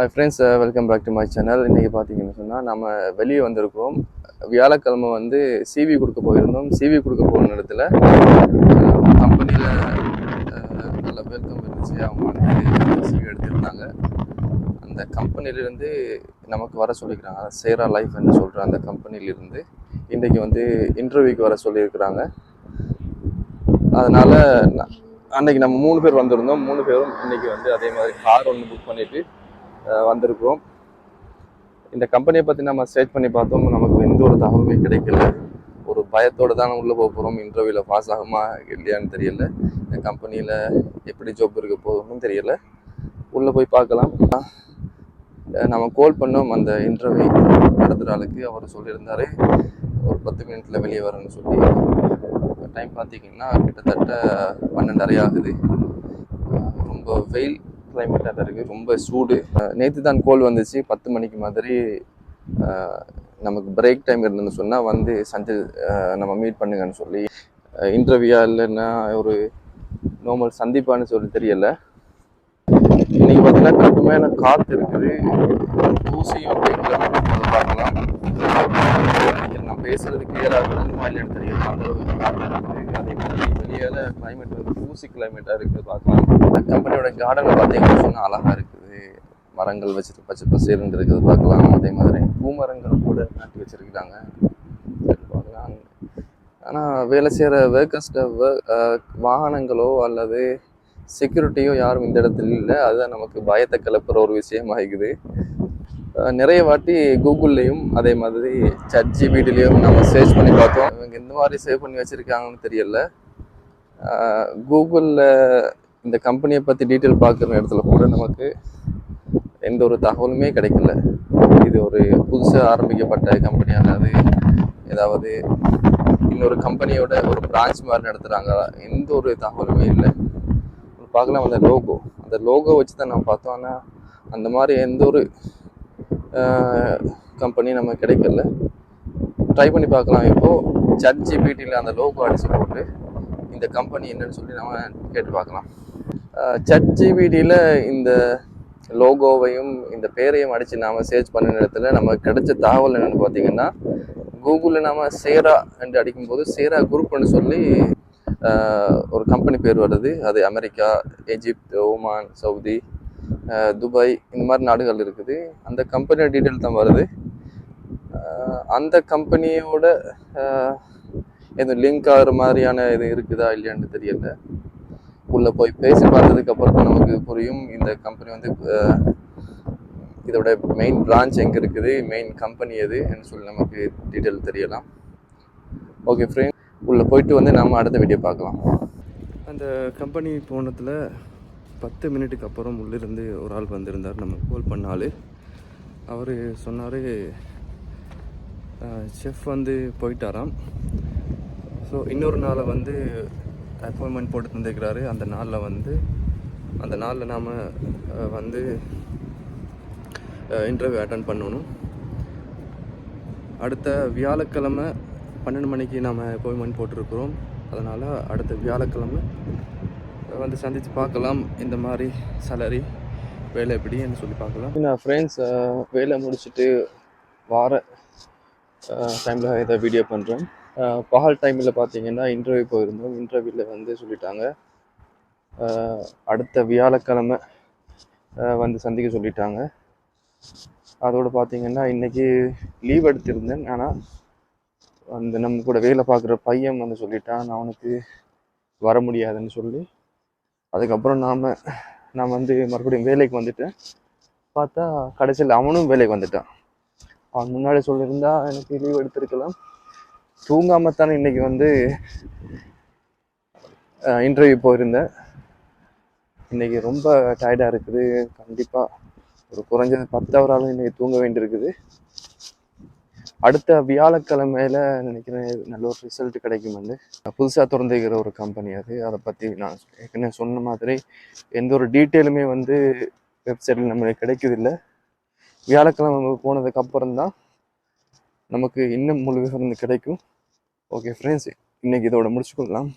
Hi friends, welcome back to my channel. இன்றைக்கி பார்த்தீங்கன்னு சொன்னால் நம்ம வெளியே வந்திருக்கிறோம். வியாழக்கிழமை வந்து சிவி கொடுக்க போயிருந்தோம். சிவி கொடுக்க போகிற இடத்துல கம்பெனியில் நல்ல வெல்கம் இருந்துச்சு. அவங்க வந்து சிவி எடுத்திருந்தாங்க. அந்த கம்பெனிலேருந்து நமக்கு வர சொல்லிக்கிறாங்க. சேரா லைஃப்னு சொல்கிற அந்த கம்பெனிலேருந்து இன்றைக்கி வந்து இன்டர்வியூக்கு வர சொல்லியிருக்கிறாங்க. அதனால் அன்றைக்கி நம்ம 3 பேர் வந்திருந்தோம். 3 பேரும் இன்றைக்கி வந்து அதே மாதிரி கார் ஒன்று புக் பண்ணிவிட்டு வந்திருக்கிறோம். இந்த கம்பெனியை பற்றி நம்ம சர்ச் பண்ணி பார்த்தோம். நமக்கு எந்த ஒரு தகவலுமே கிடைக்கல. ஒரு பயத்தோடு தான் உள்ளே போக போகிறோம். இன்டர்வியூவில் பாஸ் ஆகுமா இல்லையான்னு தெரியல. இந்த கம்பெனியில் எப்படி ஜாப் இருக்க போகணும்னு தெரியல. உள்ளே போய் பார்க்கலாம். நம்ம கால் பண்ணோம் அந்த இன்டர்வியூ நடத்துகிற ஆளுக்கு. அவர் சொல்லியிருந்தார் ஒரு 10 மினிட்ல வெளியே வரேன்னு சொல்லி. டைம் பார்த்தீங்கன்னா கிட்டத்தட்ட 12:30 ஆகுது. ரொம்ப வெயில் கிளைமேட்டாக இருக்குது, ரொம்ப சூடு. நேற்று தான் கோல் வந்துச்சு 10 மணிக்கு மாதிரி. நமக்கு பிரேக் டைம் இருந்துன்னு சொன்னால் வந்து நம்ம மீட் பண்ணுங்கன்னு சொல்லி. இன்டர்வியூயா இல்லைன்னா ஒரு நார்மல் சந்திப்பான்னு சொல்லி தெரியல. இன்னைக்கு பார்த்தீங்கன்னா கடுமையான காற்று இருக்குது. தூசியும் அப்படிங்கிற பார்க்கலாம். நான் பேசுறது கிளியராக இருக்குமா இல்லைன்னு தெரியல. அந்த காற்று இருக்குது. அதே மாதிரி வெளியால் கிளைமேட் வந்து தூசி கிளைமேட்டாக இருக்குது பார்க்கலாம். கம்பெனியோட கார்டனை பார்த்தீங்கன்னு சொன்னால் அழகாக இருக்குது. மரங்கள் வச்சுட்டு பச்சை பசேல்னு இருக்குது பார்க்கலாம். அதே மாதிரி பூமரங்கள் கூட நாட்டி வச்சுருக்காங்க பார்க்கலாம். ஆனால் வேலை செய்கிற ஒர்க்கர்ஸ்ட வாகனங்களோ அல்லது செக்யூரிட்டியோ யாரும் இந்த இடத்துல இல்லை. அதுதான் நமக்கு பயத்தை கிளப்புற ஒரு விஷயமாகிக்குது. நிறைய வாட்டி கூகுள்லேயும் அதே மாதிரி ChatGPTலையும் நம்ம சர்ச் பண்ணி பார்த்தோம். இவங்க எந்த மாதிரி சேவ் பண்ணி வச்சுருக்காங்கன்னு தெரியல. கூகுளில் இந்த கம்பெனியை பற்றி டீட்டெயில் பார்க்குற இடத்துல கூட நமக்கு எந்த ஒரு தகவலுமே கிடைக்கல. இது ஒரு புதுசாக ஆரம்பிக்கப்பட்ட கம்பெனியானது, ஏதாவது இன்னொரு கம்பெனியோட ஒரு பிரான்ச் மாதிரி நடத்துகிறாங்க, எந்த ஒரு தகவலுமே இல்லை. பார்க்கலாம். அந்த லோகோ வச்சு தான் நம்ம பார்த்தோம். ஆனால் அந்த மாதிரி எந்த ஒரு கம்பெனி நம்ம கிடைக்கல. ட்ரை பண்ணி பார்க்கலாம். இப்போது ChatGPTயில் அந்த லோகோ அடித்து போட்டு இந்த கம்பெனி என்னன்னு சொல்லி நம்ம கேட்டு பார்க்கலாம். ChatGPTயில் இந்த லோகோவையும் இந்த பேரையும் அடித்து நாம் சர்ச் பண்ண இடத்துல நம்ம கிடைச்ச தகவல் என்னென்னு பார்த்தீங்கன்னா, கூகுளில் நம்ம சேரா என்று அடிக்கும்போது சேரா குரூப்னு சொல்லி ஒரு கம்பெனி பேர் வருது. அது America, Egypt, Oman, Saudi, Dubai இந்த மாதிரி நாடுகள் இருக்குது. அந்த கம்பெனியோட டீட்டெயில் தான் வருது. அந்த கம்பெனியோட எதுவும் லிங்க் ஆகிற மாதிரியான இது இருக்குதா இல்லையான்னு தெரியல. உள்ளே போய் பேசி பார்த்ததுக்கப்புறம் தான் நமக்கு புரியும் இந்த கம்பெனி வந்து இதோட மெயின் பிரான்ச் எங்கே இருக்குது, மெயின் கம்பெனி எதுன்னு சொல்லி நமக்கு டீட்டெயில் தெரியலாம். ஓகே ஃப்ரெண்ட், உள்ளே போயிட்டு வந்து நம்ம அடுத்த வீடியோ பார்க்கலாம். அந்த கம்பெனி போனதில் 10 மினிட்டுக்கு அப்புறம் உள்ளிருந்து ஒரு ஆள் வந்திருந்தார். நம்ம கால் பண்ணால் அவர் சொன்னார் செஃப் வந்து போயிட்டாராம். ஸோ இன்னொரு நாளை வந்து அப்பாயின்மெண்ட் போட்டு தந்துருக்கிறாரு. அந்த நாளில் நாம் வந்து இன்டர்வியூ அட்டன் பண்ணணும். அடுத்த வியாழக்கிழமை 12 மணிக்கு நாம் அப்பாயின்மெண்ட் போட்டிருக்கிறோம். அதனால் அடுத்த வியாழக்கிழமை வந்து சந்தித்து பார்க்கலாம். இந்த மாதிரி சேலரி வேலை எப்படின்னு சொல்லி பார்க்கலாம். நான் ஃப்ரெண்ட்ஸ் வேலை முடிச்சுட்டு வார டைமில் இதை வீடியோ பண்ணுறேன். பகல் டைமில் பார்த்தீங்கன்னா இன்டர்வியூ போயிருந்தோம். இன்டர்வியூவில் வந்து சொல்லிட்டாங்க அடுத்த வியாழக்கிழமை வந்து சந்திக்க சொல்லிட்டாங்க. அதோடு பார்த்தீங்கன்னா இன்றைக்கி லீவ் எடுத்திருந்தேன். ஆனால் அந்த நம்ம கூட வேலை பார்க்குற பையன் வந்து சொல்லிட்டான் நான் அவனுக்கு வர முடியாதுன்னு சொல்லி. அதுக்கப்புறம் நான் வந்து மறுபடியும் வேலைக்கு வந்துட்டேன். பார்த்தா கடைசியில் அவனும் வேலைக்கு வந்துட்டான். அவன் முன்னாடி சொல்லியிருந்தா எனக்கு லீவ் எடுத்திருக்கலாம். தூங்காமல் தானே இன்றைக்கி வந்து இன்டர்வியூ போயிருந்தேன். இன்றைக்கி ரொம்ப டயர்டாக இருக்குது. கண்டிப்பாக ஒரு குறைஞ்சது 10 ஹவராலும் இன்றைக்கி தூங்க வேண்டியிருக்குது. அடுத்த வியாழக்கிழமையில நினைக்கிறேன் நல்ல ஒரு ரிசல்ட் கிடைக்கும். வந்து புதுசாக திறந்துக்கிற ஒரு கம்பெனி அது. அதை பற்றி நான் ஏற்கனவே சொன்ன மாதிரி எந்த ஒரு டீட்டெயிலுமே வந்து வெப்சைட்டில் நம்மளுக்கு கிடைக்குதில்லை. வியாழக்கிழமை போனதுக்கப்புறம் தான் நமக்கு இன்னும் முழு விவரம் கிடைக்கும். ஓகே ஃப்ரெண்ட்ஸ், இன்றைக்கி இதோட முடிச்சுக்கொள்ளலாம்.